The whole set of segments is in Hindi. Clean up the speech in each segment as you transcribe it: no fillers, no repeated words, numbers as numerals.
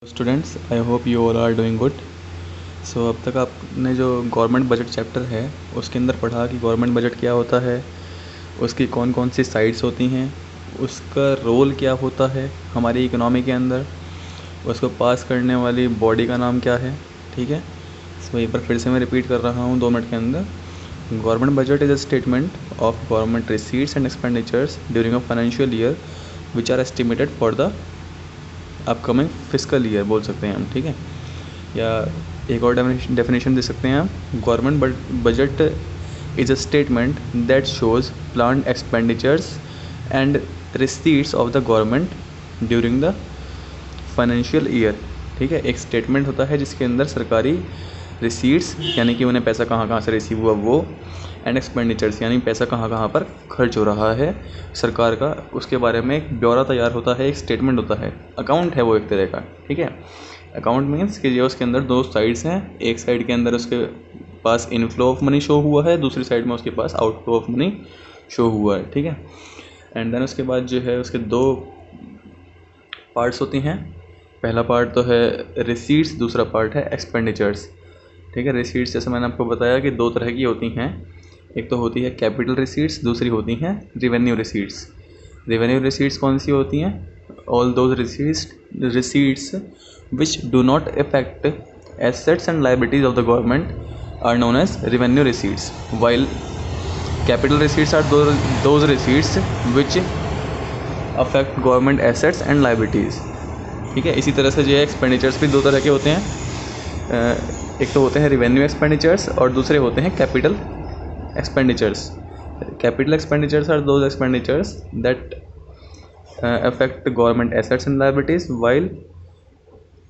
Students, I hope you all are doing good. So अब तक आपने जो गवर्नमेंट बजट चैप्टर है उसके अंदर पढ़ा कि गवर्नमेंट बजट क्या होता है, उसकी कौन कौन सी साइड्स होती हैं, उसका रोल क्या होता है हमारी इकोनॉमी के अंदर, उसको पास करने वाली बॉडी का नाम क्या है। ठीक है, सो एक बार फिर से मैं रिपीट कर रहा हूँ 2 मिनट के अंदर। Government budget is a statement of government receipts and expenditures during a financial year which are estimated for the upcoming fiscal year बोल सकते हैं हम। ठीक है, या एक और डेफिनेशन दे सकते हैं हम, government budget is a statement that shows planned expenditures and receipts of the government during the financial year. ठीक है, एक स्टेटमेंट होता है जिसके अंदर सरकारी रिसीट्स यानी कि उन्हें पैसा कहाँ कहाँ से रिसीव हुआ वो, एंड एक्सपेंडिचर्स यानी पैसा कहाँ कहाँ पर खर्च हो रहा है सरकार का, उसके बारे में एक ब्यौरा तैयार होता है, एक स्टेटमेंट होता है, अकाउंट है वो एक तरह का। ठीक है, अकाउंट मीन्स कि जो उसके अंदर 2 साइड्स हैं, एक साइड के अंदर उसके पास इनफ्लो ऑफ मनी शो हुआ है, दूसरी साइड में उसके पास आउटफ्लो ऑफ मनी शो हुआ है। ठीक है, एंड देन उसके बाद जो है उसके 2 पार्ट्स होती हैं। पहला पार्ट तो है रिसीट्स, दूसरा पार्ट है एक्सपेंडिचर्स। ठीक है, रिसीट्स जैसे मैंने आपको बताया कि 2 तरह की होती हैं, एक तो होती है कैपिटल रिसीट्स, दूसरी होती हैं रिवेन्यू रिसीट्स। रिवेन्यू रिसीट्स कौन सी होती हैं? All those receipts which do not affect assets and liabilities of the government are known as revenue receipts, while capital receipts are those receipts which affect government assets and liabilities. ठीक है, इसी तरह से जो है एक्सपेंडिचर्स भी 2 तरह के होते हैं, एक तो होते हैं रिवेन्यू एक्सपेंडिचर्स और दूसरे होते हैं capital expenditures. Capital expenditures are those expenditures that affect government assets and liabilities, while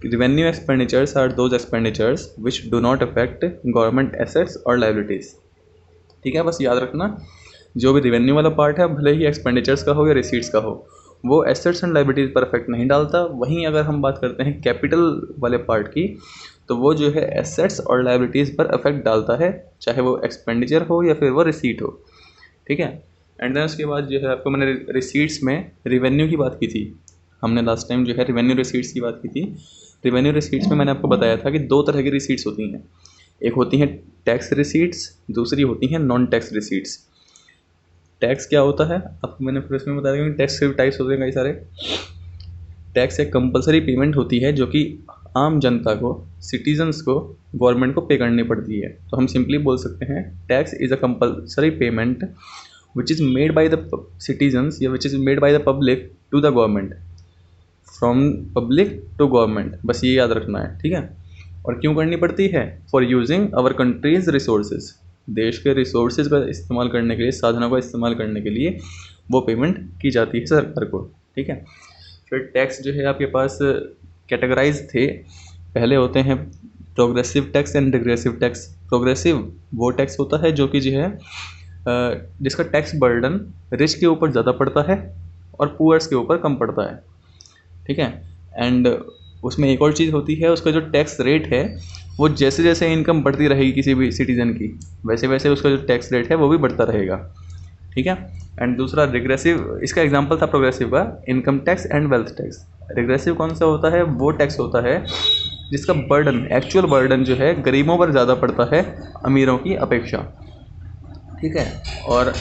revenue expenditures are those expenditures which do not affect government assets और liabilities। ठीक है, बस याद रखना जो भी रिवेन्यू वाला पार्ट है, भले ही एक्सपेंडिचर्स का हो या रिसीट्स का हो, वो एसेट्स एंड लाइबिलिटीज़ पर इफेक्ट नहीं डालता। वहीं अगर हम बात करते हैं कैपिटल वाले पार्ट की, तो वो जो है एसेट्स और लाइबिलिटीज़ पर इफेक्ट डालता है, चाहे वो एक्सपेंडिचर हो या फिर वो रिसीट हो। ठीक है, एंड देन उसके बाद जो है आपको मैंने रिसीट्स में रिवेन्यू की बात की थी, हमने लास्ट टाइम जो है रिवेन्यू रिसीट्स की बात की थी। रिवेन्यू रिसीट्स में मैंने आपको बताया था कि 2 तरह की रिसीट्स होती हैं, एक होती हैं टैक्स रिसीट्स, दूसरी होती हैं नॉन टैक्स रिसीट्स। टैक्स क्या होता है आपको मैंने फिर इसमें बताया कि टैक्स के टाइप्स होते हैं कई सारे। टैक्स एक कंपलसरी पेमेंट होती है जो कि आम जनता को, सिटीजन्स को, गवर्नमेंट को पे करनी पड़ती है। तो हम सिंपली बोल सकते हैं tax is a compulsory payment which is made by the citizens या which is made by the public to the government, from public to government, बस ये याद रखना है। ठीक है, और क्यों करनी पड़ती है? For using our countries resources, देश के रिसोर्सेज का इस्तेमाल करने के लिए, साधनों का इस्तेमाल करने के लिए वो पेमेंट की जाती है सरकार को। ठीक है, फिर टैक्स जो है आपके पास कैटेगराइज थे, पहले होते हैं progressive tax and regressive tax. Progressive वो टैक्स होता है जो कि जो है जिसका टैक्स बर्डन रिच के ऊपर ज़्यादा पड़ता है और पुअर्स के ऊपर कम पड़ता है। ठीक है, एंड उसमें एक और चीज़ होती है, उसका जो टैक्स रेट है वो जैसे जैसे इनकम बढ़ती रहेगी किसी भी सिटीज़न की, वैसे वैसे उसका जो टैक्स रेट है वो भी बढ़ता रहेगा। ठीक है, एंड दूसरा रिग्रेसिव, इसका एग्जांपल था प्रोग्रेसिव का income tax and wealth tax. Regressive कौन सा होता है? वो टैक्स होता है जिसका बर्डन, एक्चुअल बर्डन जो है गरीबों पर ज़्यादा पड़ता है अमीरों की अपेक्षा। ठीक है, और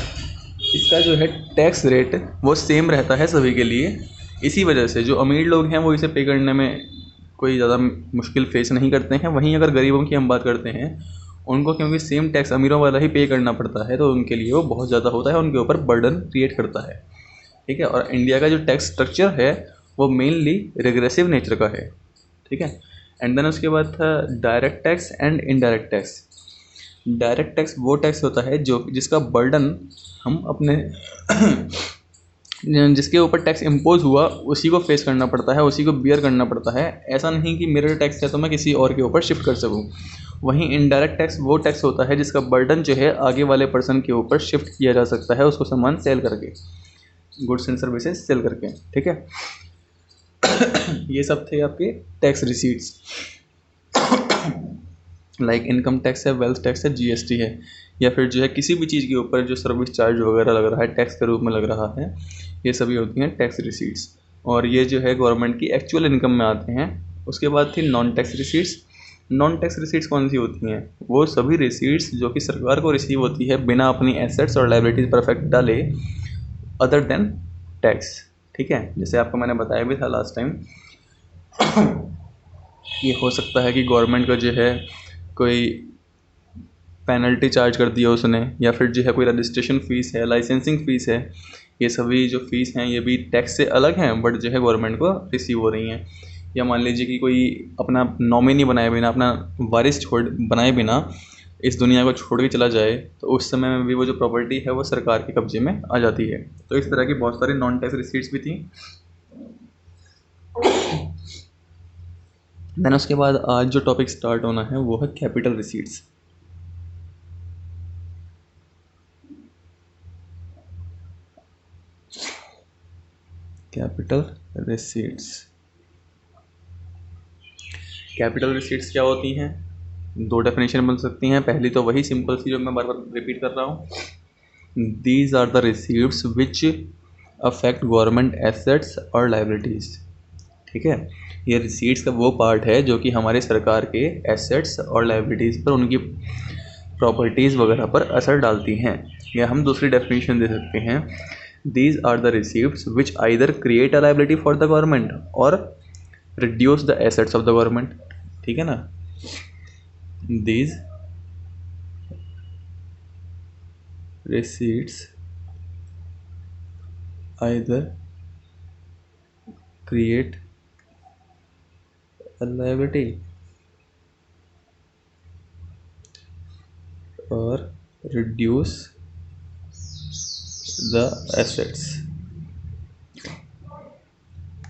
इसका जो है टैक्स रेट वो सेम रहता है सभी के लिए। इसी वजह से जो अमीर लोग हैं वो इसे पे करने में कोई ज़्यादा मुश्किल फेस नहीं करते हैं। वहीं अगर गरीबों की हम बात करते हैं, उनको क्योंकि सेम टैक्स अमीरों वाला ही पे करना पड़ता है, तो उनके लिए वो बहुत ज़्यादा होता है, उनके ऊपर बर्डन क्रिएट करता है। ठीक है, और इंडिया का जो टैक्स स्ट्रक्चर है वो मेनली रिग्रेसिव नेचर का है। ठीक है, एंड देन उसके बाद था direct tax and indirect tax. Direct tax वो टैक्स होता है जो जिसका बर्डन हम अपने जिसके ऊपर टैक्स इम्पोज हुआ उसी को फेस करना पड़ता है, उसी को बियर करना पड़ता है। ऐसा नहीं कि मेरा टैक्स है तो मैं किसी और के ऊपर शिफ्ट कर सकूं। वहीं इनडायरेक्ट टैक्स वो टैक्स होता है जिसका बर्डन जो है आगे वाले पर्सन के ऊपर शिफ्ट किया जा सकता है, उसको सामान सेल करके, गुड्स एंड सर्विसेज सेल करके। ठीक है, ये सब थे आपके tax receipts, like income tax है, वेल्थ टैक्स है, जीएसटी है, या फिर जो है किसी भी चीज़ के ऊपर जो सर्विस चार्ज वगैरह लग रहा है टैक्स के रूप में लग रहा है, ये सभी होती हैं टैक्स रिसीट्स। और ये जो है गवर्नमेंट की एक्चुअल इनकम में आते हैं, उसके बाद थी non tax receipts. Non tax receipts कौन सी होती हैं? वो सभी रिसीट्स जो कि सरकार को रिसीव होती है बिना अपनी एसेट्स और लाइबिलिटीज पर इफेक्ट डाले, अदर देन टैक्स। ठीक है, जैसे आपको मैंने बताया भी था लास्ट टाइम, ये हो सकता है कि गवर्नमेंट का जो है कोई पेनल्टी चार्ज कर दिया उसने, या फिर जो है कोई रजिस्ट्रेशन फ़ीस है, लाइसेंसिंग फ़ीस है, ये सभी जो फ़ीस हैं ये भी टैक्स से अलग हैं बट जो है गवर्नमेंट को रिसीव हो रही हैं। या मान लीजिए कि कोई अपना नॉमिनी बनाए बिना, अपना वारिस छोड़ बनाए बिना इस दुनिया को छोड़ के चला जाए, तो उस समय में भी वो जो प्रॉपर्टी है वो सरकार के कब्जे में आ जाती है। तो इस तरह की बहुत सारी नॉन टैक्स रिसीट्स भी थी। देन उसके बाद आज जो टॉपिक स्टार्ट होना है वो है capital receipts. Capital receipts, capital receipts क्या होती हैं? दो डेफिनेशन बन सकती हैं। पहली तो वही सिंपल सी जो मैं बार बार रिपीट कर रहा हूँ, these are the receipts which affect government assets और लाइबिलिटीज़। ठीक है, ये रिसीट्स का वो पार्ट है जो कि हमारे सरकार के एसेट्स और लाइबिलिटीज़ पर, उनकी प्रॉपर्टीज़ वगैरह पर असर डालती हैं। या हम दूसरी डेफिनेशन दे सकते हैं, these are the receipts which either create a liability for the government और reduce the assets of the government. ठीक है ना, these receipts either create a liability or reduce the assets।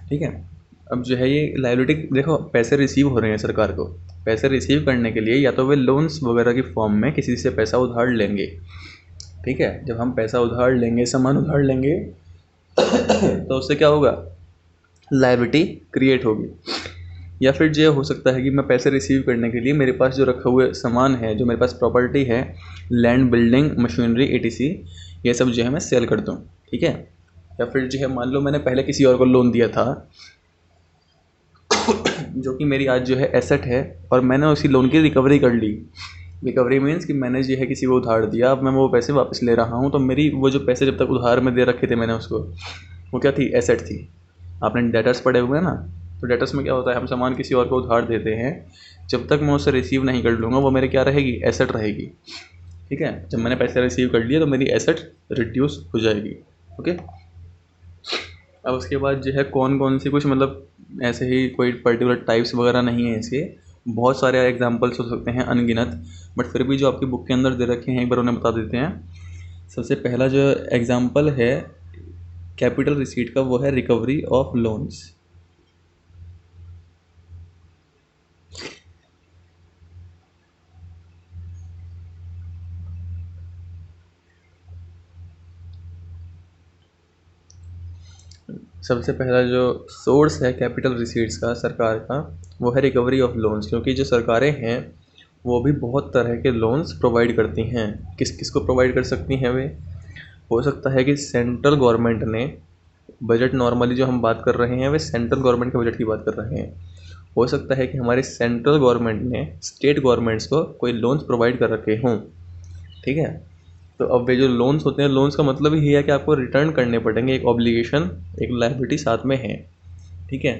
ठीक है, अब जो है ये लाइबिलिटी, देखो पैसे रिसीव हो रहे हैं सरकार को, पैसे रिसीव करने के लिए या तो वे लोन्स वगैरह की फॉर्म में किसी से पैसा उधार लेंगे। ठीक है, जब हम पैसा उधार लेंगे, सामान उधार लेंगे तो उससे क्या होगा, लाइबिलिटी क्रिएट होगी। या फिर जो हो सकता है कि मैं पैसे रिसीव करने के लिए मेरे पास जो रखा हुआ सामान है, जो मेरे पास प्रॉपर्टी है, लैंड, बिल्डिंग, मशीनरी, एटीसी, ये सब जो है मैं सेल कर दूँ। ठीक है, या फिर जो है मान लो मैंने पहले किसी और को लोन दिया था जो कि मेरी आज जो है एसेट है, और मैंने उसी लोन की रिकवरी कर ली। रिकवरी मीन्स कि मैंने जो है किसी को उधार दिया, अब मैं वो पैसे वापस ले रहा हूँ, तो मेरी वो जो पैसे जब तक उधार में दे रखे थे मैंने उसको, वो क्या थी, एसेट थी। आपने डेटर्स पढ़े हुए हैं ना, तो डेटर्स में क्या होता है, हम सामान किसी और को उधार देते हैं, जब तक मैं उसे रिसीव नहीं कर लूँगा वो मेरे क्या रहेगी, एसेट रहेगी। ठीक है, जब मैंने पैसे रिसीव कर लिए तो मेरी एसेट रिड्यूस हो जाएगी। ओके, अब उसके बाद जो है कौन कौन सी, कुछ मतलब ऐसे ही कोई पर्टिकुलर टाइप्स वगैरह नहीं है इसके, बहुत सारे एग्जांपल्स हो सकते हैं अनगिनत, बट फिर भी जो आपकी बुक के अंदर दे रखे हैं एक बार उन्हें बता देते हैं। सबसे पहला जो एग्जांपल है कैपिटल रिसीट का वो है रिकवरी ऑफ लोन्स। सबसे पहला जो सोर्स है कैपिटल रिसीट्स का सरकार का, वो है रिकवरी ऑफ लोन्स, क्योंकि जो सरकारें हैं वो भी बहुत तरह के लोन्स प्रोवाइड करती हैं। किस किस को प्रोवाइड कर सकती हैं वे? हो सकता है कि सेंट्रल गवर्नमेंट ने बजट, नॉर्मली जो हम बात कर रहे हैं वे सेंट्रल गवर्नमेंट के बजट की बात कर रहे हैं, हो सकता है कि हमारे सेंट्रल गवर्नमेंट ने स्टेट गवर्नमेंट्स को कोई लोन्स प्रोवाइड कर रखे हों। ठीक है, तो अब वे जो लोन्स होते हैं, लोन्स का मतलब ही है कि आपको रिटर्न करने पड़ेंगे, एक ऑब्लिगेशन, एक लायबिलिटी साथ में है। ठीक है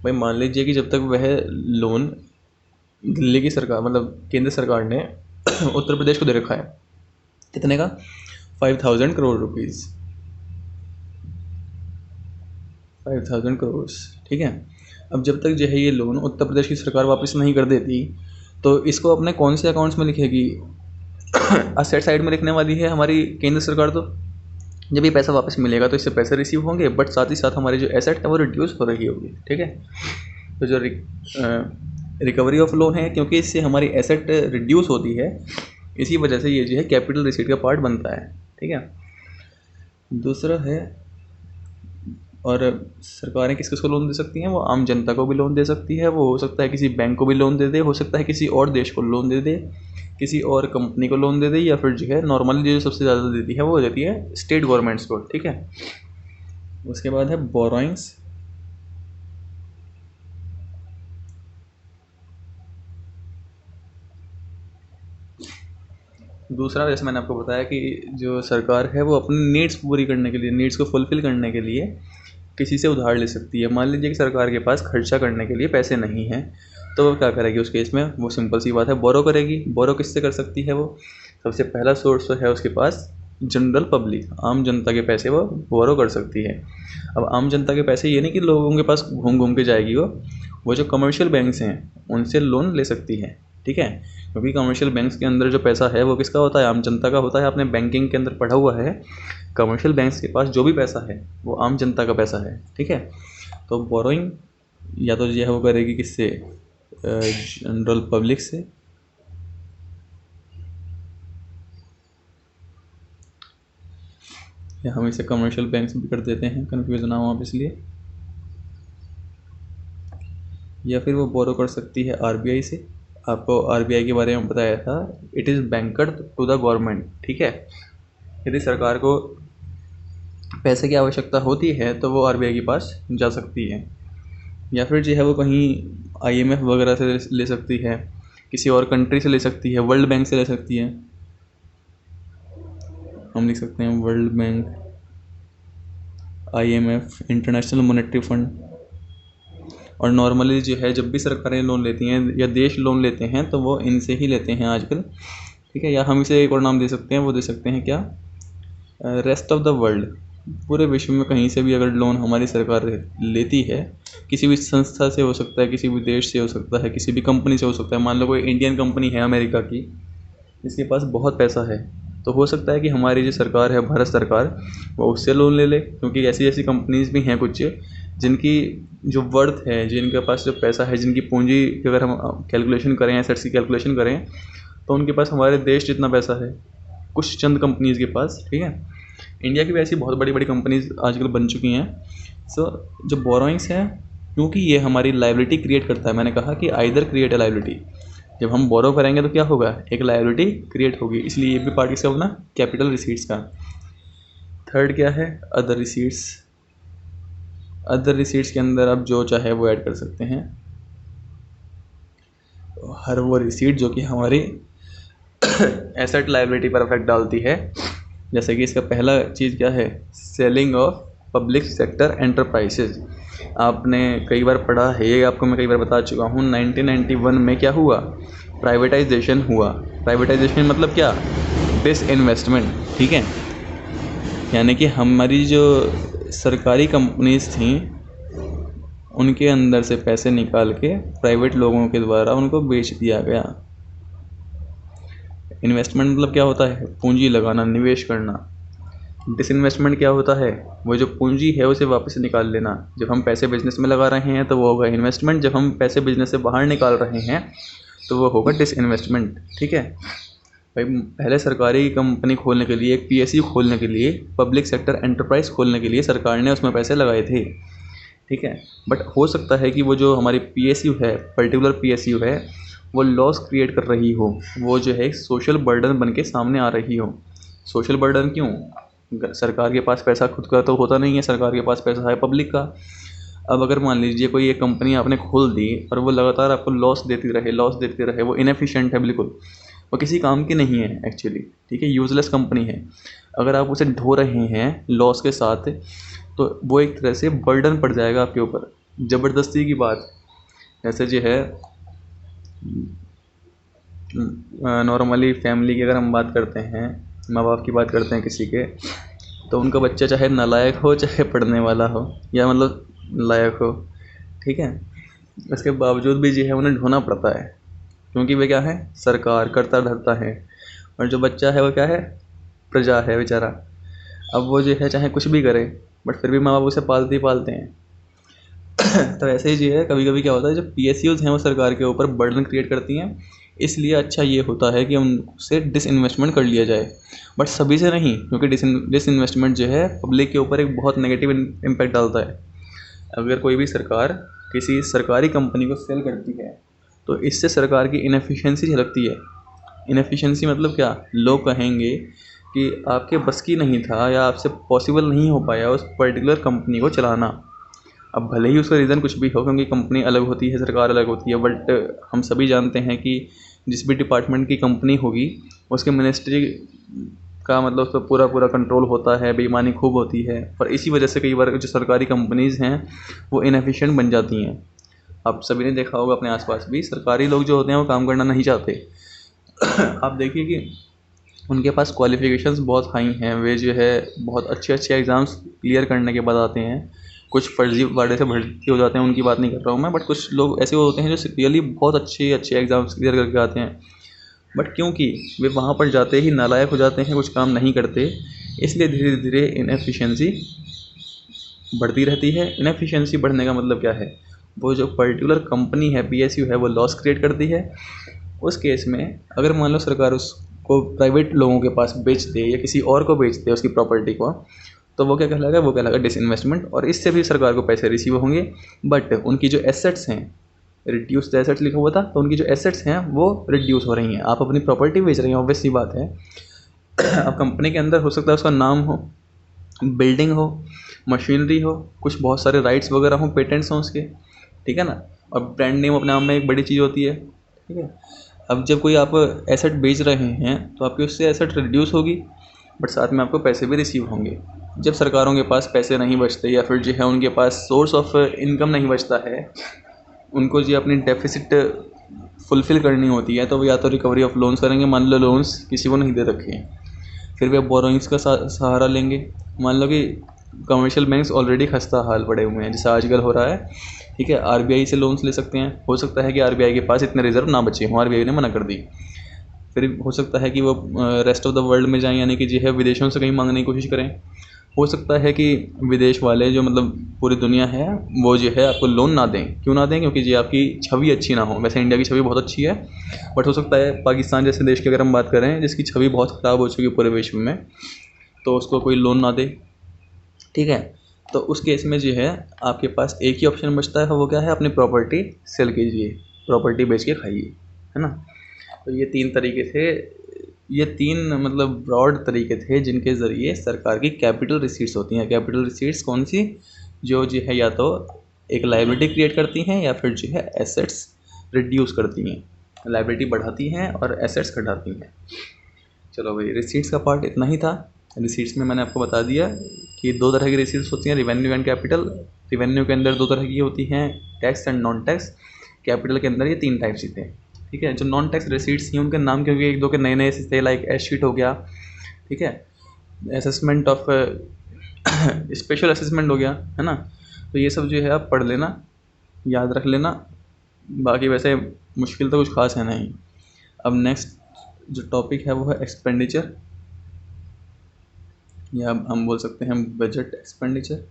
भाई, मान लीजिए कि जब तक वह लोन दिल्ली की सरकार, मतलब केंद्र सरकार ने उत्तर प्रदेश को दे रखा है, कितने का, 5000 करोड़ रुपीज़, 5000 करोड़। ठीक है, अब जब तक जो है ये लोन उत्तर प्रदेश की सरकार वापस नहीं कर देती, तो इसको अपने कौन से अकाउंट्स में लिखेगी, असेट साइड में लिखने वाली है हमारी केंद्र सरकार। तो जब ये पैसा वापस मिलेगा तो इससे पैसे रिसीव होंगे, बट साथ ही साथ हमारी जो एसेट है वो रिड्यूस हो रही होगी। ठीक है, तो जो रिकवरी ऑफ लोन है, क्योंकि इससे हमारी एसेट रिड्यूस होती है, इसी वजह से ये जो है कैपिटल रिसीट का पार्ट बनता है। ठीक है, दूसरा है, और सरकारें किस किस को लोन दे सकती हैं, वो आम जनता को भी लोन दे सकती है, वो हो सकता है किसी बैंक को भी लोन दे दे, हो सकता है किसी और देश को लोन दे दे, किसी और कंपनी को लोन दे दे, या फिर जो है नॉर्मली जो सबसे ज़्यादा देती है वो देती है स्टेट गवर्नमेंट्स को। ठीक है, उसके बाद है बोरोइंग्स दूसरा, जैसे मैंने आपको बताया कि जो सरकार है वो अपनी नीड्स पूरी करने के लिए, नीड्स को फुलफ़िल करने के लिए किसी से उधार ले सकती है। मान लीजिए कि सरकार के पास खर्चा करने के लिए पैसे नहीं हैं, तो वो क्या करेगी उस केस में? वो सिंपल सी बात है, बोरो करेगी। बोरो किससे कर सकती है वो? सबसे पहला सोर्स तो है उसके पास जनरल पब्लिक, आम जनता के पैसे वो बोरो कर सकती है। अब आम जनता के पैसे ये नहीं कि लोगों के पास घूम घूम के जाएगी वो जो कमर्शियल बैंक्स हैं उनसे लोन ले सकती है, ठीक है? क्योंकि कमर्शियल बैंक्स के अंदर जो पैसा है वो किसका होता है? आम जनता का होता है। आपने बैंकिंग के अंदर पढ़ा हुआ है, कमर्शियल बैंक्स के पास जो भी पैसा है वो आम जनता का पैसा है, ठीक है? तो बोरोइंग या तो यह वो करेगी किससे? जनरल पब्लिक से, या हम इसे कमर्शियल बैंक्स भी कर देते हैं, कन्फ्यूज़ ना हो आप इसलिए। या फिर वो बोरो कर सकती है आरबीआई से। आपको आरबीआई के बारे में बताया था, it is banked to the government, ठीक है? यदि सरकार को पैसे की आवश्यकता होती है तो वो आरबीआई के पास जा सकती है। या फिर जो है वो कहीं आईएमएफ वगैरह से ले सकती है, किसी और कंट्री से ले सकती है, वर्ल्ड बैंक से ले सकती है। हम लिख सकते हैं world bank, IMF, international monetary fund. और नॉर्मली जो है जब भी सरकारें लोन लेती हैं या देश लोन लेते हैं तो वो इनसे ही लेते हैं आजकल, ठीक है? या हम इसे एक और नाम दे सकते हैं, वो दे सकते हैं क्या? Rest of the world. पूरे विश्व में कहीं से भी अगर लोन हमारी सरकार लेती है, किसी भी संस्था से हो सकता है, किसी भी देश से हो सकता है, किसी भी कंपनी से हो सकता है। मान लो कोई इंडियन कंपनी है अमेरिका की, जिसके पास बहुत पैसा है, तो हो सकता है कि हमारी जो सरकार है, भारत सरकार, वो उससे लोन ले ले। क्योंकि ऐसी ऐसी कंपनीज़ भी हैं कुछ जिनकी जो वर्थ है, जिनके पास जो पैसा है, जिनकी पूंजी की अगर हम कैलकुलेशन करें, एसेट्स की कैलकुलेशन करें, तो उनके पास हमारे देश जितना पैसा है कुछ चंद कंपनीज़ के पास, ठीक है? इंडिया की भी ऐसी बहुत बड़ी बड़ी कंपनीज आजकल बन चुकी हैं। सो जो बोरोइंग्स हैं, क्योंकि ये हमारी लाइबिलिटी क्रिएट करता है, मैंने कहा कि आइदर क्रिएट ए लाइबिलिटी। जब हम बोरो करेंगे तो क्या होगा? एक लाइबिलिटी क्रिएट होगी, इसलिए ये भी पार्ट किसका बना? कैपिटल रिसीट्स का। थर्ड क्या है? Other receipts. अदर रिसीट्स के अंदर आप जो चाहे वो ऐड कर सकते हैं, हर वो रिसीट जो कि हमारी एसेट लाइबिलिटी पर इफेक्ट डालती है। जैसे कि इसका पहला चीज़ क्या है? Selling of public sector enterprises. आपने कई बार पढ़ा है, ये आपको मैं कई बार बता चुका हूँ। 1991 में क्या हुआ? प्राइवेटाइजेशन हुआ। प्राइवेटाइजेशन मतलब क्या? डिसइन्वेस्टमेंट, ठीक है? यानी कि हमारी जो सरकारी कंपनीज थी उनके अंदर से पैसे निकाल के प्राइवेट लोगों के द्वारा उनको बेच दिया गया। इन्वेस्टमेंट मतलब क्या होता है? पूंजी लगाना, निवेश करना। डिसइन्वेस्टमेंट क्या होता है? वो जो पूंजी है उसे वापस निकाल लेना। जब हम पैसे बिजनेस में लगा रहे हैं तो वो होगा इन्वेस्टमेंट, जब हम पैसे बिजनेस से बाहर निकाल रहे हैं तो वो होगा डिसइन्वेस्टमेंट, ठीक है? भाई पहले सरकारी कंपनी खोलने के लिए, एक पीएसयू खोलने के लिए, पब्लिक सेक्टर एंटरप्राइज खोलने के लिए सरकार ने उसमें पैसे लगाए थे, ठीक है? बट हो सकता है कि वो जो हमारी पीएसयू है, पर्टिकुलर पीएसयू है, वो लॉस क्रिएट कर रही हो, वो जो है सोशल बर्डन बन के सामने आ रही हो। सोशल बर्डन क्यों? सरकार के पास पैसा खुद का तो होता नहीं है, सरकार के पास पैसा है पब्लिक का। अब अगर मान लीजिए कोई एक कंपनी आपने खोल दी और वो लगातार आपको लॉस देती रहे, वो इनएफिशिएंट है, बिल्कुल वो किसी काम की नहीं है एक्चुअली, ठीक है? यूज़लेस कंपनी है। अगर आप उसे ढो रहे हैं लॉस के साथ तो वो एक तरह से बर्डन पड़ जाएगा आपके ऊपर। ज़बरदस्ती की बात, जैसे जो है नॉर्मली फैमिली की अगर हम बात करते हैं, माँ बाप की बात करते हैं किसी के, तो उनका बच्चा चाहे नालायक हो चाहे पढ़ने वाला हो, या मतलब लायक हो, ठीक है? इसके बावजूद भी जो है उन्हें ढोना पड़ता है, क्योंकि वे क्या है? सरकार करता धरता है। और जो बच्चा है वो क्या है? प्रजा है बेचारा। अब वो जो है चाहे कुछ भी करे बट फिर भी माँ बाप उसे पालते ही पालते हैं। तो ऐसे ही जो है कभी कभी क्या होता है, जो पीएसयूज़ हैं वो सरकार के ऊपर बर्डन क्रिएट करती हैं। इसलिए अच्छा ये होता है कि उनसे डिसइन्वेस्टमेंट कर लिया जाए, बट सभी से नहीं, क्योंकि डिसइन्वेस्टमेंट जो है पब्लिक के ऊपर एक बहुत नेगेटिव इम्पैक्ट डालता है। अगर कोई भी सरकार किसी सरकारी कंपनी को सेल करती है तो इससे सरकार की इनएफिशिएंसी झलकती है। इनएफिशिएंसी मतलब क्या? लोग कहेंगे कि आपके बस की नहीं था या आपसे पॉसिबल नहीं हो पाया उस पर्टिकुलर कंपनी को चलाना। अब भले ही उसका रीज़न कुछ भी हो, क्योंकि कंपनी अलग होती है, सरकार अलग होती है, बट हम सभी जानते हैं कि जिस भी डिपार्टमेंट की कंपनी होगी उसके मिनिस्ट्री का मतलब उस पर पूरा पूरा कंट्रोल होता है, बेईमानी खूब होती है। और इसी वजह से कई बार जो सरकारी कंपनीज़ हैं वो इनएफिशिएंट बन जाती हैं। आप सभी ने देखा होगा अपने आसपास भी, सरकारी लोग जो होते हैं वो काम करना नहीं चाहते। आप देखिए कि उनके पास क्वालिफ़िकेशंस बहुत हाई हैं, वे जो है बहुत अच्छे अच्छे एग्ज़ाम्स क्लियर करने के बाद आते हैं। कुछ फर्जीवाड़े से भर्ती हो जाते हैं, उनकी बात नहीं कर रहा हूँ मैं, बट कुछ लोग ऐसे होते हैं जो रियली बहुत अच्छे अच्छे एग्ज़ाम्स क्लियर करके आते हैं, बट क्योंकि वे वहाँ पर जाते ही नालायक हो जाते हैं, कुछ काम नहीं करते, इसलिए धीरे धीरे इनएफिशिएंसी बढ़ती रहती है। इनएफिशिएंसी बढ़ने का मतलब क्या है, वो जो पर्टिकुलर कंपनी है, पीएसयू है, वो लॉस क्रिएट करती है। उस केस में अगर मान लो सरकार उसको प्राइवेट लोगों के पास बेच दे या किसी और को बेच दे उसकी प्रॉपर्टी को, तो वो क्या कहलाएगा, वो कहलाएगा डिसइन्वेस्टमेंट, और इससे भी सरकार को पैसे रिसीव होंगे। बट उनकी जो एसेट्स हैं, रिड्यूस द एसेट्स लिखा हुआ था, तो उनकी जो एसेट्स हैं वो रिड्यूस हो रही हैं। आप अपनी प्रॉपर्टी बेच रहे हैं, ऑब्वियस सी बात है। अब कंपनी के अंदर हो सकता है उसका नाम हो, बिल्डिंग हो, मशीनरी हो, कुछ बहुत सारे राइट्स वगैरह हों, पेटेंट्स हों उसके, ठीक है ना। और ब्रांड नेम अपने आप में एक बड़ी चीज़ होती है, ठीक है। अब जब कोई आप एसेट बेच रहे हैं तो आपकी उससे एसेट रिड्यूस होगी, बट साथ में आपको पैसे भी रिसीव होंगे। जब सरकारों के पास पैसे नहीं बचते या फिर जो है उनके पास सोर्स ऑफ इनकम नहीं बचता है, उनको जो अपनी डेफिसिट फुलफ़िल करनी होती है, तो वो या तो रिकवरी ऑफ लोन्स करेंगे। मान लो लोन्स किसी को नहीं दे रखे हैं, फिर वे बोरोइंग्स का सहारा लेंगे। मान लो कि कमर्शियल बैंक्स ऑलरेडी खस्ता हाल पड़े हुए हैं, जैसा आजकल हो रहा है, ठीक है। आरबीआई से लोन्स ले सकते हैं, हो सकता है कि आरबीआई के पास इतने रिजर्व ना बचे हों, आरबीआई ने मना कर दी। फिर हो सकता है कि वो रेस्ट ऑफ द वर्ल्ड में जाएं, यानी कि जो है विदेशों से कहीं मांगने की कोशिश करें। हो सकता है कि विदेश वाले जो मतलब पूरी दुनिया है वो जो है आपको लोन ना दें। क्यों ना दें, क्योंकि जी आपकी छवि अच्छी ना हो। वैसे इंडिया की छवि बहुत अच्छी है, बट हो सकता है पाकिस्तान जैसे देश की अगर हम बात करें जिसकी छवि बहुत ख़राब हो चुकी है पूरे विश्व में, तो उसको कोई लोन ना दे, ठीक है। तो उस केस में जो है आपके पास एक ही ऑप्शन बचता है, वो क्या है, अपनी प्रॉपर्टी सेल कीजिए, प्रॉपर्टी बेच के खाइए, है ना। तो ये तीन तरीके थे, ये तीन मतलब ब्रॉड तरीके थे जिनके ज़रिए सरकार की कैपिटल रिसीट्स होती हैं। कैपिटल रिसीट्स कौन सी, जो है या तो एक लायबिलिटी क्रिएट करती हैं या फिर जो है एसेट्स रिड्यूस करती हैं। लायबिलिटी बढ़ाती हैं और एसेट्स घटाती हैं। चलो भाई, रिसीट्स का पार्ट इतना ही था। रिसीट्स में मैंने आपको बता दिया कि दो तरह की रिसीट्स होती हैं, रिवेन्यू एंड कैपिटल। रिवेन्यू के अंदर दो तरह की होती हैं, tax and non tax. Capital के अंदर ये तीन टाइप्स ही थे, ठीक है। जो नॉन टैक्स रिसीट्स थी उनके नाम क्योंकि एक दो के नए नए थे, लाइक एस शीट हो गया, ठीक है, असेसमेंट ऑफ स्पेशल असेसमेंट हो गया, है ना। तो ये सब जो है आप पढ़ लेना, याद रख लेना, बाकी वैसे मुश्किल तो कुछ खास है नहीं। अब नेक्स्ट जो टॉपिक है वो है एक्सपेंडिचर, या हम बोल सकते हैं बजट एक्सपेंडिचर।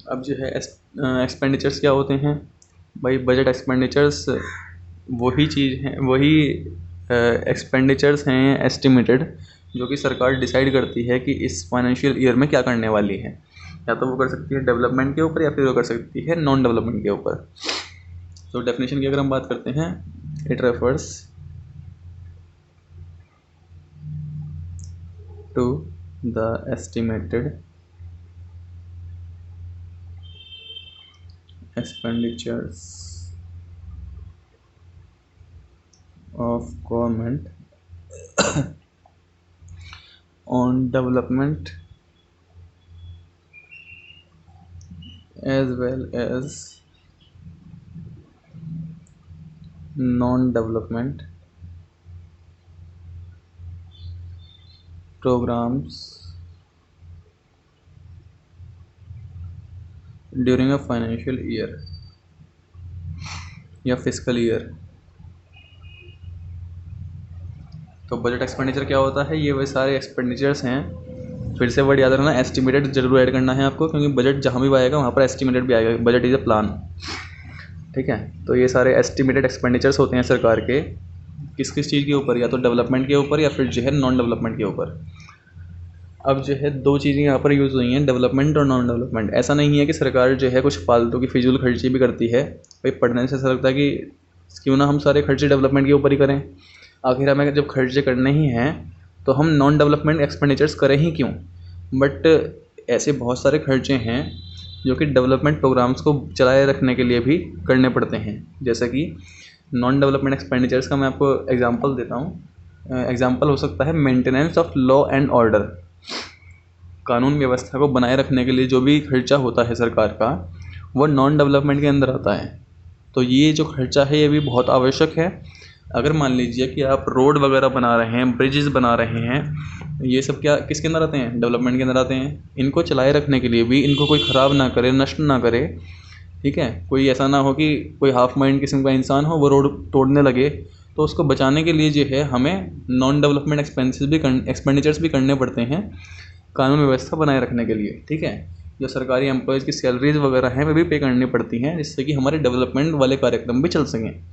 अब जो है एक्सपेंडिचर्स क्या होते हैं भाई। बजट एक्सपेंडिचर्स वही चीज़ हैं, वही एक्सपेंडिचर्स हैं एस्टिमेटेड, जो कि सरकार डिसाइड करती है कि इस फाइनेंशियल ईयर में क्या करने वाली है। या तो वो कर सकती है डेवलपमेंट के ऊपर या फिर वो कर सकती है नॉन डेवलपमेंट के ऊपर। तो डेफिनेशन की अगर हम बात करते हैं, it refers to the estimated expenditures of government on development as well as non-development programs during a financial year या फिस्कल ईयर। तो बजट एक्सपेंडिचर क्या होता है, ये वे सारे एक्सपेंडिचर्स हैं। फिर से वर्ड याद रखना, एस्टिमेटेड जरूर ऐड करना है आपको, क्योंकि बजट जहाँ भी आएगा वहाँ पर एस्टिमेटेड भी आएगा। बजट इज़ अ प्लान, ठीक है। तो ये सारे एस्टिमेटेड एक्सपेंडिचर्स होते हैं सरकार के, किस किस चीज़ के ऊपर, या तो डेवलपमेंट के ऊपर या फिर जो है नॉन डेवलपमेंट के ऊपर। अब जो है दो चीज़ें यहाँ पर यूज़ हुई हैं, डेवलपमेंट और नॉन डेवलपमेंट। ऐसा नहीं है कि सरकार जो है कुछ फालतू की फिजूल खर्ची भी करती है भाई। पढ़ने से ऐसा लगता है कि क्यों ना हम सारे खर्चे डेवलपमेंट के ऊपर ही करें। आखिर हमें जब खर्चे करने ही हैं तो हम नॉन डेवलपमेंट एक्सपेंडिचर्स करें ही क्यों। बट ऐसे बहुत सारे खर्चे हैं जो कि डेवलपमेंट प्रोग्राम्स को चलाए रखने के लिए भी करने पड़ते हैं। जैसे कि नॉन डेवलपमेंट एक्सपेंडिचर्स का मैं आपको एग्जांपल देता हूँ। एग्जांपल हो सकता है maintenance of law and order. कानून व्यवस्था को बनाए रखने के लिए जो भी खर्चा होता है सरकार का, वो नॉन डेवलपमेंट के अंदर आता है। तो ये जो खर्चा है ये भी बहुत आवश्यक है। अगर मान लीजिए कि आप रोड वगैरह बना रहे हैं, ब्रिजेस बना रहे हैं, ये सब क्या किसके अंदर आते हैं? डेवलपमेंट के अंदर आते हैं। इनको चलाए रखने के लिए भी इनको कोई ख़राब ना करे, नष्ट ना करे, ठीक है। कोई ऐसा ना हो कि कोई हाफ माइंड किस्म का इंसान हो वो रोड तोड़ने लगे, तो उसको बचाने के लिए जो है हमें नॉन डेवलपमेंट एक्सपेंडिचर्स भी करने पड़ते हैं कानून व्यवस्था बनाए रखने के लिए, ठीक है। जो सरकारी एम्प्लॉयज़ की सैलरीज वगैरह हैं वे भी पे करनी पड़ती हैं, जिससे कि हमारे डेवलपमेंट वाले कार्यक्रम भी चल सकें।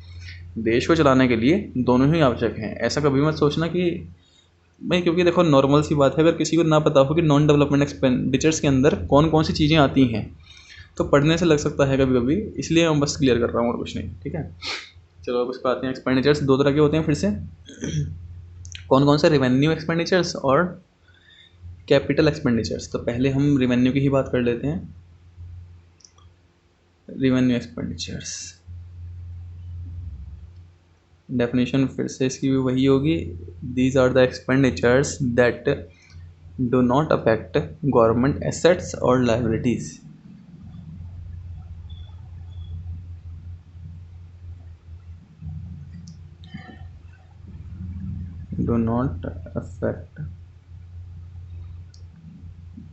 देश को चलाने के लिए दोनों ही आवश्यक हैं। ऐसा कभी मत सोचना कि भाई, क्योंकि देखो नॉर्मल सी बात है, अगर किसी को ना पता हो कि नॉन डेवलपमेंट एक्सपेंडिचर्स के अंदर कौन कौन सी चीज़ें आती हैं तो पढ़ने से लग सकता है कभी कभी, इसलिए मैं बस क्लियर कर रहा हूँ और कुछ नहीं, ठीक है। चलो अब उस पर आते हैं। एक्सपेंडिचर्स दो तरह के होते हैं फिर से। कौन कौन से? रेवेन्यू एक्सपेंडिचर्स और कैपिटल एक्सपेंडिचर्स। तो पहले हम रेवेन्यू की ही बात कर लेते हैं। रेवेन्यू एक्सपेंडिचर्स डेफिनेशन फिर से इसकी भी वही होगी। These are the expenditures that do not affect government assets और liabilities. Do not affect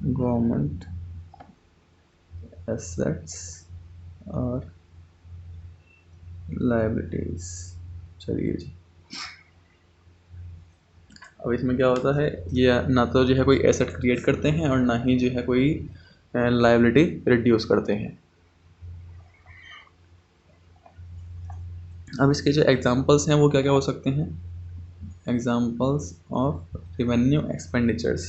government assets और लाइबिलिटीज। चलिए जी, अब इसमें क्या होता है, ये ना तो जो है कोई एसेट क्रिएट करते हैं और ना ही जो है कोई लाइबिलिटी रिड्यूस करते हैं। अब इसके जो एग्जांपल्स हैं वो क्या क्या हो सकते हैं? एग्जांपल्स ऑफ रेवेन्यू एक्सपेंडिचर्स,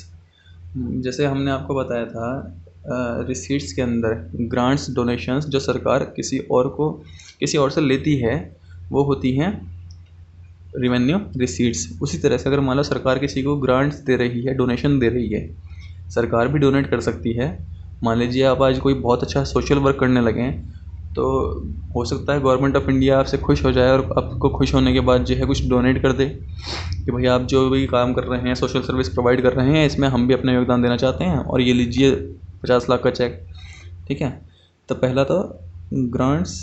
जैसे हमने आपको बताया था रिसीट्स के अंदर ग्रांट्स डोनेशंस जो सरकार किसी और से लेती है वो होती हैं रेवेन्यू रिसीट्स। उसी तरह से अगर मान लो सरकार किसी को ग्रांट्स दे रही है, डोनेशन दे रही है, सरकार भी डोनेट कर सकती है। मान लीजिए आप आज कोई बहुत अच्छा सोशल वर्क करने लगें तो हो सकता है गवर्नमेंट ऑफ इंडिया आपसे खुश हो जाए और आपको खुश होने के बाद जो है कुछ डोनेट कर दे कि भाई आप जो भी काम कर रहे हैं, सोशल सर्विस प्रोवाइड कर रहे हैं, इसमें हम भी अपना योगदान देना चाहते हैं और ये लीजिए 50 लाख का चेक, ठीक है। तो पहला तो ग्रांट्स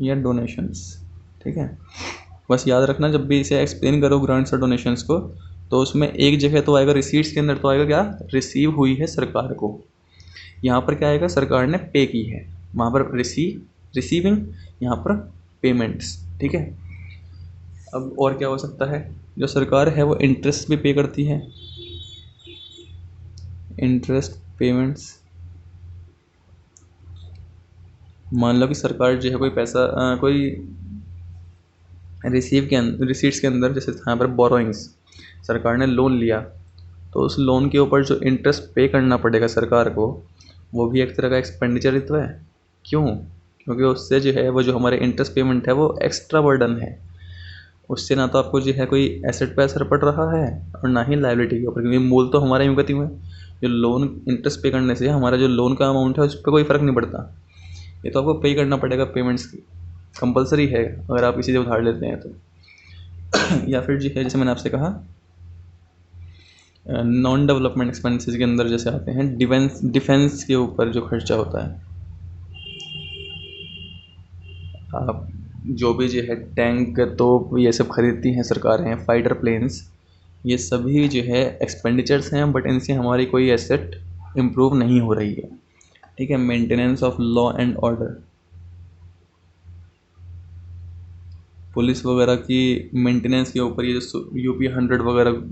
या डोनेशंस, ठीक है। बस याद रखना जब भी इसे एक्सप्लेन करो ग्रांट्स और डोनेशंस को, तो उसमें एक जगह तो आएगा रिसीट्स के अंदर तो आएगा क्या, रिसीव हुई है सरकार को। यहाँ पर क्या आएगा, सरकार ने पे की है, वहाँ पर रिसीविंग, यहाँ पर पेमेंट्स, ठीक है। अब और क्या हो सकता है, जो सरकार है वो इंटरेस्ट भी पे करती है, इंटरेस्ट पेमेंट्स। मान लो कि सरकार जो है कोई पैसा कोई रिसीट्स के अंदर, जैसे यहाँ पर बोरोइंग्स, सरकार ने लोन लिया तो उस लोन के ऊपर जो इंटरेस्ट पे करना पड़ेगा सरकार को, वो भी एक तरह का एक्सपेंडिचर ही तो है। क्यों? क्योंकि उससे जो है वो जो हमारे इंटरेस्ट पेमेंट है वो एक्स्ट्रा बर्डन है, उससे ना तो आपको जो है कोई एसेट पे असर पड़ रहा है और ना ही लायबिलिटी के ऊपर, क्योंकि मूल तो हमारा यूँ गति में जो लोन इंटरेस्ट पे करने से हमारा जो लोन का अमाउंट है उस पर कोई फ़र्क नहीं पड़ता। ये तो आपको पे करना पड़ेगा, पेमेंट्स कंपलसरी है अगर आप इसी से उधार लेते हैं तो। या फिर जो है जैसे मैंने आपसे कहा नॉन डेवलपमेंट एक्सपेंसेस के अंदर जैसे आते हैं डिफेंस के ऊपर जो खर्चा होता है, आप जो भी जो है टैंक तोप ये सब खरीदती हैं सरकारें, फाइटर प्लेन्स, ये सभी जो है एक्सपेंडिचर्स हैं, बट इनसे हमारी कोई एसेट इम्प्रूव नहीं हो रही है, ठीक है। Maintenance of law and order, police वगैरह की मेंटेनेंस के ऊपर ये जो यूपी 100 वगैरह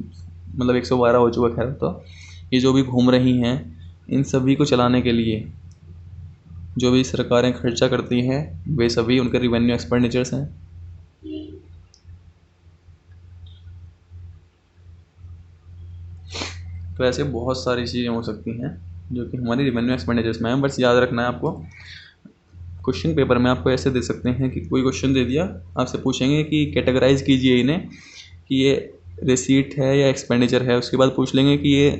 मतलब 112 हो चुका, खैर तो ये जो भी घूम रही हैं इन सभी को चलाने के लिए जो भी सरकारें खर्चा करती हैं वे सभी उनके रिवेन्यू एक्सपेंडिचर्स हैं। तो ऐसे बहुत सारी चीज़ें हो सकती हैं जो कि हमारी रिवेन्यू एक्सपेंडिचर्स में है। बस याद रखना है आपको, क्वेश्चन पेपर में आपको ऐसे दे सकते हैं कि कोई क्वेश्चन दे दिया, आपसे पूछेंगे कि कैटेगराइज कीजिए इन्हें कि ये रिसीट है या एक्सपेंडिचर है, उसके बाद पूछ लेंगे कि ये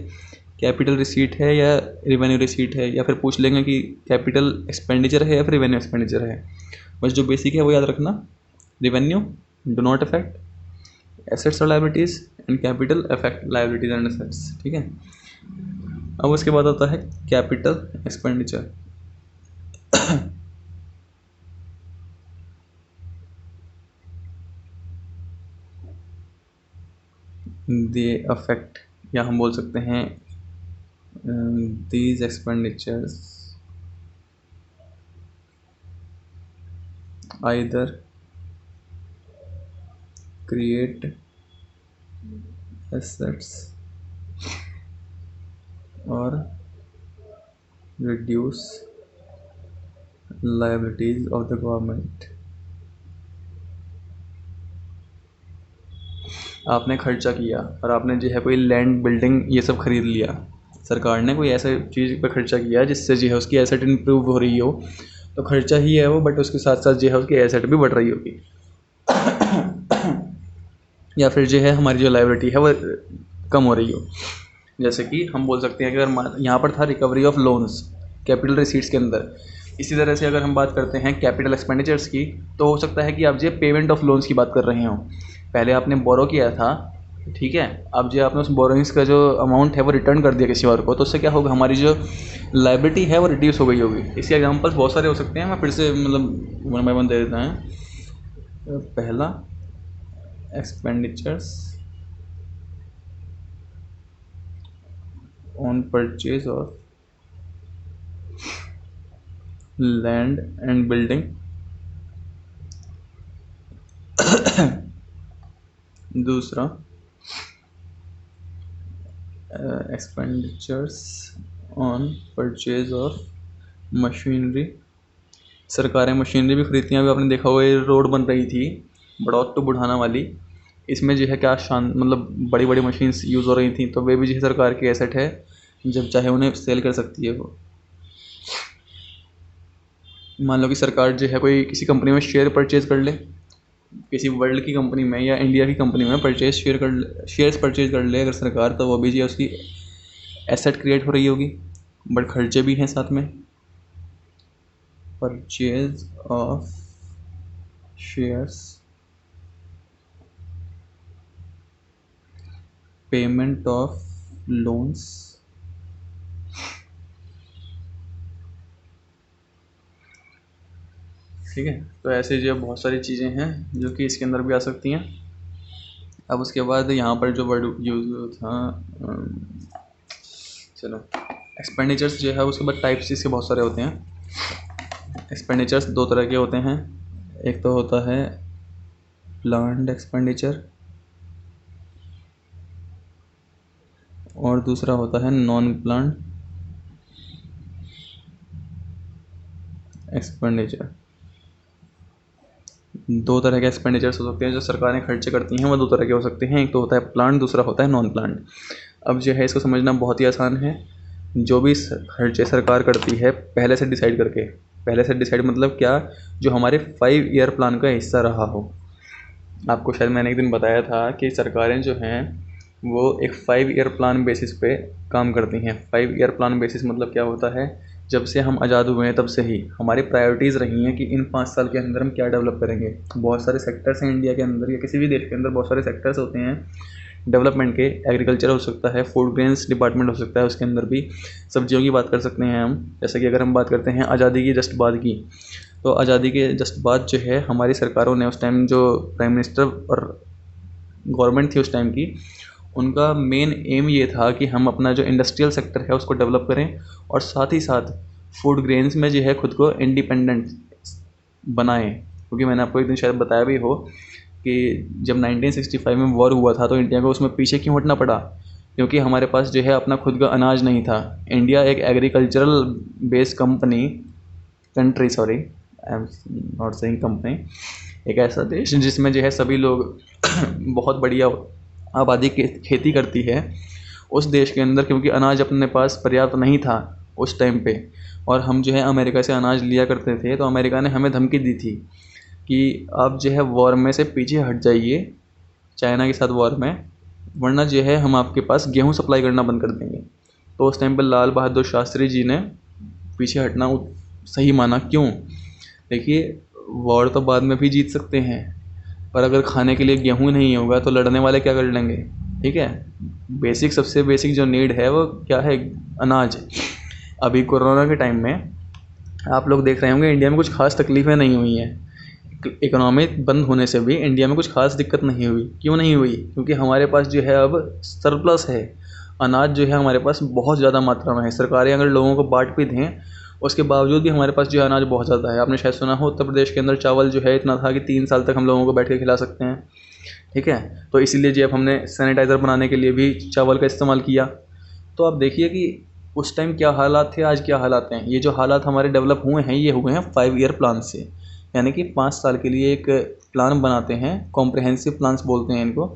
कैपिटल रिसीट है या रिवेन्यू रिसीट है, या फिर पूछ लेंगे कि कैपिटल एक्सपेंडिचर है या फिर रिवेन्यू एक्सपेंडिचर है। बस जो बेसिक है वो याद रखना, revenue do not affect assets और liabilities and capital affect liabilities and assets, ठीक है। अब उसके बाद आता है कैपिटल एक्सपेंडिचर। दे अफेक्ट, या हम बोल सकते हैं these expenditures either create assets or reduce liabilities of the government। आपने खर्चा किया और आपने जो है कोई लैंड बिल्डिंग ये सब खरीद लिया, सरकार ने कोई ऐसा चीज़ पे खर्चा किया जिससे जो है उसकी एसेट इंप्रूव हो रही हो, तो खर्चा ही है वो, बट उसके साथ साथ जो है उसकी एसेट भी बढ़ रही होगी। या फिर जो है हमारी जो लायबिलिटी है वो कम हो रही हो। जैसे कि हम बोल सकते हैं कि अगर यहाँ पर था recovery of loans capital receipts के अंदर, इसी तरह से अगर हम बात करते हैं कैपिटल एक्सपेंडिचर्स की, तो हो सकता है कि आप जो पेमेंट ऑफ लोन्स की बात कर रहे हो। पहले आपने बोरो किया था, ठीक है, अब जो आपने उस बोरोइंग्स का जो अमाउंट है वो रिटर्न कर दिया किसी और को, तो उससे क्या होगा, हमारी जो लायबिलिटी है वो रिड्यूस हो गई होगी। इसके एग्जांपल्स बहुत सारे हो सकते हैं, मैं फिर से मतलब वन बाय वन दे देता है। पहला expenditures on purchase of land and building, दूसरा expenditures on purchase of machinery, सरकारें मशीनरी भी खरीदती हैं। अभी आपने देखा होगा ये रोड बन रही थी बड़ौत टू बुढ़ाना वाली, इसमें जो है क्या मतलब बड़ी बड़ी मशीन्स यूज़ हो रही थी, तो वे भी जो है सरकार की एसेट है, जब चाहे उन्हें सेल कर सकती है वो। मान लो कि सरकार जो है कोई किसी कंपनी में शेयर परचेज कर ले, किसी वर्ल्ड की कंपनी में या इंडिया की कंपनी में शेयर्स परचेज कर ले अगर सरकार, तो वो भी जो उसकी एसेट क्रिएट हो रही होगी, बट खर्चे भी हैं साथ में। Purchase of shares, payment of loans, ठीक है। तो ऐसे जो बहुत सारी चीज़ें हैं जो कि इसके अंदर भी आ सकती हैं। अब उसके बाद यहाँ पर जो वर्ड यूज था, चलो एक्सपेंडिचर्स जो है उसके बाद टाइप्स इसके बहुत सारे होते हैं। एक्सपेंडिचर्स दो तरह के होते हैं, एक तो होता है प्लान्ड एक्सपेंडिचर और दूसरा होता है नॉन प्लान्ड एक्सपेंडिचर। दो तरह के एक्सपेंडिचर्स हो सकते हैं जो सरकारें खर्चे करती हैं, वो दो तरह के हो सकते हैं, एक तो होता है प्लान्ड, दूसरा होता है नॉन प्लान्ड। अब जो है इसको समझना बहुत ही आसान है। जो भी खर्चे सरकार करती है पहले से डिसाइड करके, पहले से डिसाइड मतलब क्या, जो हमारे 5 ईयर प्लान का हिस्सा रहा हो। आपको शायद मैंने एक दिन बताया था कि सरकारें जो हैं वो एक 5 ईयर प्लान बेसिस पे काम करती हैं। 5 ईयर प्लान बेसिस मतलब क्या होता है, जब से हम आज़ाद हुए हैं तब से ही हमारी प्रायोरिटीज़ रही हैं कि इन 5 साल के अंदर हम क्या डेवलप करेंगे। बहुत सारे सेक्टर्स हैं इंडिया के अंदर या किसी भी देश के अंदर, बहुत सारे सेक्टर्स होते हैं डेवलपमेंट के। एग्रीकल्चर हो सकता है, फूड ग्रेन्स डिपार्टमेंट हो सकता है, उसके अंदर भी सब्जियों की बात कर सकते हैं हम। जैसे कि अगर हम बात करते हैं आज़ादी की जस्ट बाद की, तो आज़ादी के जस्ट बाद जो है हमारी सरकारों ने उस टाइम जो प्राइम मिनिस्टर और गवर्नमेंट थी उस टाइम की, उनका मेन एम ये था कि हम अपना जो इंडस्ट्रियल सेक्टर है उसको डेवलप करें और साथ ही साथ फूड ग्रेन्स में जो है खुद को इंडिपेंडेंट बनाएं। क्योंकि मैंने आपको एक दिन शायद बताया भी हो कि जब 1965 में वॉर हुआ था तो इंडिया को उसमें पीछे क्यों हटना पड़ा, क्योंकि हमारे पास जो है अपना खुद का अनाज नहीं था। इंडिया एक agricultural based country, sorry I am not saying company, एक ऐसा देश जिसमें जो है सभी लोग बहुत बढ़िया आबादी खेती करती है। उस देश के अंदर क्योंकि अनाज अपने पास पर्याप्त नहीं था उस टाइम पे, और हम जो है अमेरिका से अनाज लिया करते थे, तो अमेरिका ने हमें धमकी दी थी कि आप जो है वॉर में से पीछे हट जाइए चाइना के साथ वॉर में, वरना जो है हम आपके पास गेहूँ सप्लाई करना बंद कर देंगे। तो उस टाइम पर लाल बहादुर शास्त्री जी ने पीछे हटना सही माना। क्यों? देखिए, वॉर तो बाद में भी जीत सकते हैं, पर अगर खाने के लिए गेहूँ नहीं होगा तो लड़ने वाले क्या कर लेंगे? ठीक है, बेसिक, सबसे बेसिक जो नीड है वो क्या है? अनाज। अभी कोरोना के टाइम में आप लोग देख रहे होंगे इंडिया में कुछ खास तकलीफ़ें नहीं हुई हैं। इकोनॉमी बंद होने से भी इंडिया में कुछ खास दिक्कत नहीं हुई। क्यों नहीं हुई? क्योंकि हमारे पास जो है अब सरप्लस है। अनाज जो है हमारे पास बहुत ज़्यादा मात्रा में है। सरकारें अगर लोगों को बांट भी दें, उसके बावजूद भी हमारे पास जो है अनाज बहुत ज़्यादा है। आपने शायद सुना हो उत्तर प्रदेश के अंदर चावल जो है इतना था कि 3 साल तक हम लोगों को बैठ के खिला सकते हैं। ठीक है, तो इसीलिए जो अब हमने सैनिटाइज़र बनाने के लिए भी चावल का इस्तेमाल किया। तो आप देखिए कि उस टाइम क्या हालात थे, आज क्या हालात हैं। ये जो हालात हमारे डेवलप हुए हैं, ये हुए हैं 5 ईयर प्लान से। यानी कि 5 साल के लिए एक प्लान बनाते हैं, कॉम्प्रहेंसिव प्लान्स बोलते हैं इनको।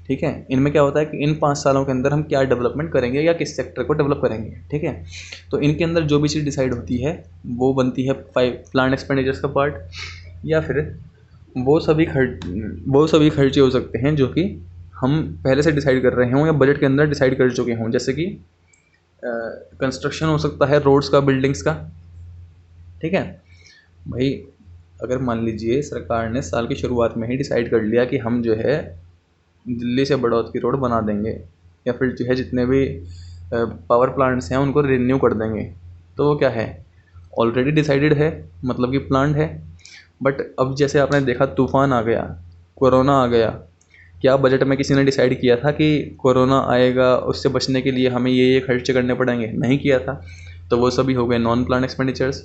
ठीक है, इनमें क्या होता है कि इन 5 सालों के अंदर हम क्या डेवलपमेंट करेंगे या किस सेक्टर को डेवलप करेंगे। ठीक है, तो इनके अंदर जो भी चीज़ डिसाइड होती है वो बनती है 5 प्लान एक्सपेंडिचर्स का पार्ट, या फिर वो सभी खर्चे हो सकते हैं जो कि हम पहले से डिसाइड कर रहे हों या बजट के अंदर डिसाइड कर चुके हों। जैसे कि कंस्ट्रक्शन हो सकता है रोड्स का, बिल्डिंग्स का। ठीक है भाई, अगर मान लीजिए सरकार ने साल की शुरुआत में ही डिसाइड कर लिया कि हम जो है दिल्ली से बड़ौत की रोड बना देंगे, या फिर जो है जितने भी पावर प्लांट्स हैं उनको रिन्यू कर देंगे, तो वो क्या है? ऑलरेडी डिसाइडेड है, मतलब कि प्लान्ड है। बट अब जैसे आपने देखा तूफ़ान आ गया, कोरोना आ गया, क्या बजट में किसी ने डिसाइड किया था कि कोरोना आएगा, उससे बचने के लिए हमें ये खर्चे करने पड़ेंगे? नहीं किया था। तो वो सभी हो गए नॉन प्लान एक्सपेंडिचर्स।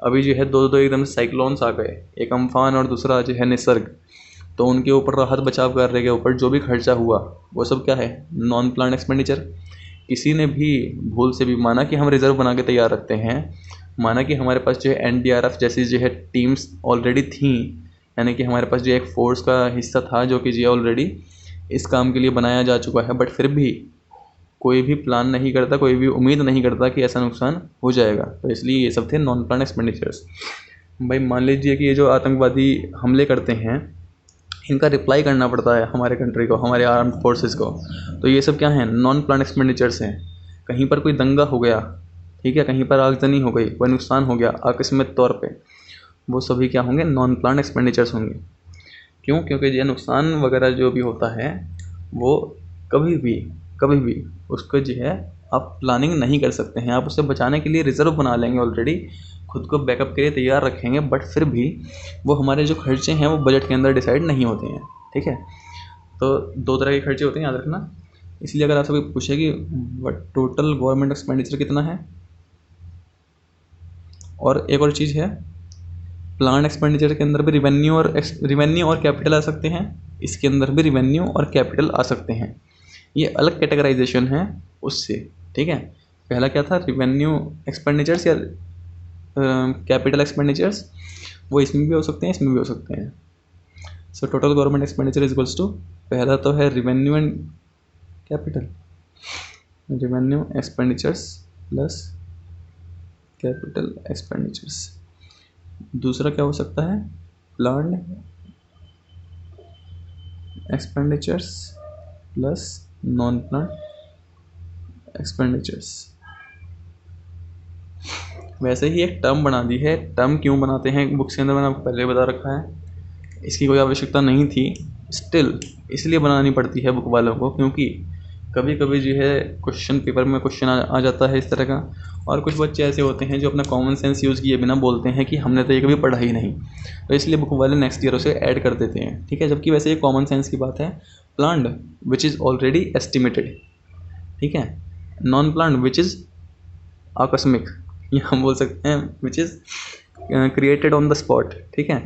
अभी जो है दो एकदम साइक्लोन्स आ गए, एक अम्फान और दूसरा जो है निसर्ग, तो उनके ऊपर राहत बचाव कार्य के ऊपर जो भी खर्चा हुआ वो सब क्या है? Non plan expenditure. किसी ने भी भूल से भी माना कि हम रिज़र्व बना के तैयार रखते हैं, माना कि हमारे पास जो है एनडीआरएफ जैसी जो है टीम्स ऑलरेडी थी, यानी कि हमारे पास जो एक फ़ोर्स का हिस्सा था जो कि जो ऑलरेडी इस काम के लिए बनाया जा चुका है, बट फिर भी कोई भी प्लान नहीं करता, कोई भी उम्मीद नहीं करता कि ऐसा नुकसान हो जाएगा। तो इसलिए ये सब थे नॉन प्लान एक्सपेंडिचर्स। भाई मान लीजिए कि ये जो आतंकवादी हमले करते हैं, इनका रिप्लाई करना पड़ता है हमारे कंट्री को, हमारे आर्म्ड फोर्सेस को, तो ये सब क्या हैं? नॉन प्लान एक्सपेंडिचर्स हैं। कहीं पर कोई दंगा हो गया, ठीक है, कहीं पर आगजनी हो गई, कोई नुकसान हो गया आकस्मिक तौर पे, वो सभी क्या होंगे? नॉन प्लान एक्सपेंडिचर्स होंगे। क्यों? क्योंकि ये नुकसान वगैरह जो भी होता है वो कभी भी उसको जो है आप प्लानिंग नहीं कर सकते हैं। आप उसे बचाने के लिए रिज़र्व बना लेंगे, ऑलरेडी खुद को बैकअप के लिए तैयार रखेंगे, बट फिर भी वो हमारे जो खर्चे हैं वो बजट के अंदर डिसाइड नहीं होते हैं। ठीक है, तो 2 तरह के खर्चे होते हैं, याद रखना। इसलिए अगर आपसे कोई पूछे कि टोटल गवर्नमेंट एक्सपेंडिचर कितना है, और एक और चीज़ है, प्लान एक्सपेंडिचर के अंदर भी रिवेन्यू और कैपिटल आ सकते हैं, इसके अंदर भी रिवेन्यू और कैपिटल आ सकते हैं। ये अलग कैटेगराइजेशन है उससे। ठीक है, पहला क्या था? रिवेन्यू एक्सपेंडिचर्स या कैपिटल एक्सपेंडिचर्स, वो इसमें भी हो सकते हैं, इसमें भी हो सकते हैं। So total government expenditure is equals to, पहला तो है revenue and capital, revenue expenditures plus capital expenditures. दूसरा क्या हो सकता है? Planned expenditures plus non planned expenditures. वैसे ही एक टर्म बना दी है। टर्म क्यों बनाते हैं बुक्स के अंदर, मैंने आपको पहले बता रखा है, इसकी कोई आवश्यकता नहीं थी, स्टिल इसलिए बनानी पड़ती है बुक वालों को, क्योंकि कभी कभी जो है क्वेश्चन पेपर में क्वेश्चन आ जाता है इस तरह का, और कुछ बच्चे ऐसे होते हैं जो अपना कॉमन सेंस यूज़ किए बिना बोलते हैं कि हमने तो ये कभी पढ़ा ही नहीं, तो इसलिए बुक वाले नेक्स्ट ईयर उसे ऐड कर देते हैं। ठीक है, जबकि वैसे ये कॉमन सेंस की बात है। Planned which is already estimated, ठीक है, नॉन प्लान्ड विच इज़ आकस्मिक, या हम बोल सकते हैं which is created on the spot. ठीक है,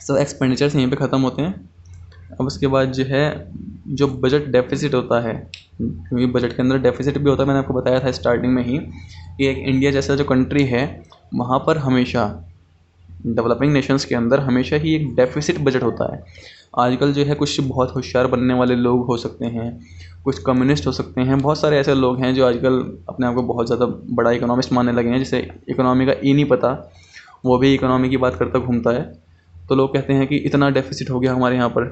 सो एक्सपेंडिचर्स यहीं पे ख़त्म होते हैं। अब उसके बाद जो है जो बजट डेफिसिट होता है, क्योंकि बजट के अंदर डेफिसिट भी होता है, मैंने आपको बताया था स्टार्टिंग में ही कि एक इंडिया जैसा जो कंट्री है वहाँ पर हमेशा डेवलपिंग नेशंस के अंदर हमेशा ही एक डेफिसिट बजट होता है। आजकल जो है कुछ बहुत होशियार बनने वाले लोग हो सकते हैं, कुछ कम्युनिस्ट हो सकते हैं, बहुत सारे ऐसे लोग हैं जो आजकल अपने आप को बहुत ज़्यादा बड़ा इकोनॉमिस्ट मानने लगे हैं, जिसे इकोनॉमी का ई नहीं पता, वो भी इकोनॉमी की बात करता घूमता है। तो लोग कहते हैं कि इतना डेफिसिट हो गया हमारे यहाँ पर,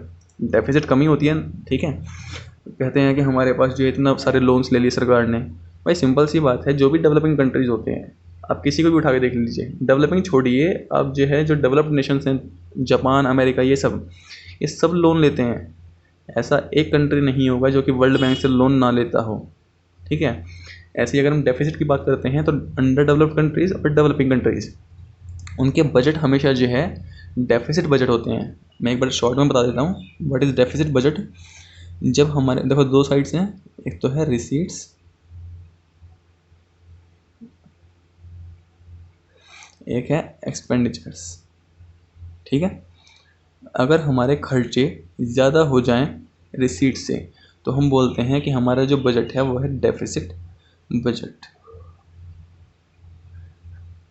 डेफिसिट कमी होती है। ठीक है, कहते हैं कि हमारे पास जो है इतना सारे लोन्स ले लिए सरकार ने। भाई सिंपल सी बात है, जो भी डेवलपिंग कंट्रीज़ होते हैं, आप किसी को भी उठा के देख लीजिए, डेवलपिंग छोड़िए, आप जो है जो डेवलप्ड नेशंस हैं, जापान, अमेरिका, ये सब लोन लेते हैं। ऐसा एक कंट्री नहीं होगा जो कि वर्ल्ड बैंक से लोन ना लेता हो, ठीक है। ऐसे ही अगर हम डेफिसिट की बात करते हैं तो अंडर डेवलप्ड कंट्रीज़ और डेवलपिंग कंट्रीज़, उनके बजट हमेशा जो है डेफिसिट बजट होते हैं। मैं एक बार शॉर्ट में बता देता हूँ व्हाट इज़ डेफिसिट बजट। जब हमारे देखो दो साइड्स हैं, एक तो है रिसीट्स, एक है एक्सपेंडिचर्स, ठीक है। अगर हमारे खर्चे ज़्यादा हो जाएं रिसीट से तो हम बोलते हैं कि हमारा जो बजट है वो है डेफिसिट बजट।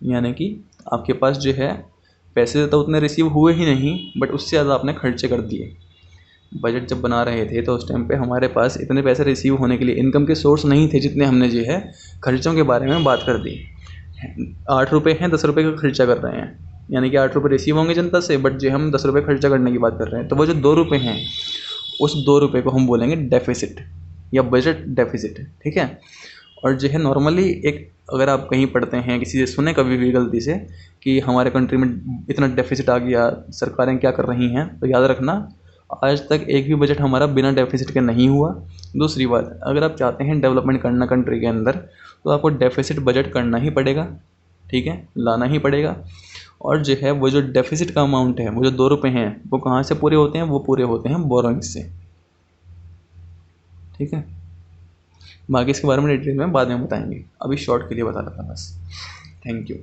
यानी कि आपके पास जो है पैसे तो उतने रिसीव हुए ही नहीं, बट उससे ज़्यादा आपने खर्चे कर दिए। बजट जब बना रहे थे तो उस टाइम पे हमारे पास इतने पैसे रिसीव होने के लिए इनकम के सोर्स नहीं थे जितने हमने जो है खर्चों के बारे में बात कर दी। 8 रुपये हैं, 10 रुपये का खर्चा कर रहे हैं, यानी कि 8 रुपये रिसीव होंगे जनता से, बट जो हम 10 रुपये खर्चा करने की बात कर रहे हैं। तो वो जो 2 रुपये हैं, उस 2 रुपये को हम बोलेंगे डेफिसिट या बजट डेफिसिट, ठीक है। और जो है नॉर्मली एक, अगर आप कहीं पढ़ते हैं, किसी से सुने कभी भी गलती से कि हमारे कंट्री में इतना डेफिसिट आ गया, सरकारें क्या कर रही हैं, तो याद रखना आज तक एक भी बजट हमारा बिना डेफिसिट के नहीं हुआ। दूसरी बात, अगर आप चाहते हैं डेवलपमेंट करना कंट्री के अंदर, तो आपको डेफिसिट बजट करना ही पड़ेगा, ठीक है, लाना ही पड़ेगा। और जो है वो जो डेफिसिट का अमाउंट है, वो जो 2 रुपये हैं, वो कहाँ से पूरे होते हैं? वो पूरे होते हैं बोरोइंग्स से, ठीक है। बाकी इसके बारे में डिटेल में बाद में बताएंगे, अभी शॉर्ट के लिए बता रहा था बस। Thank you.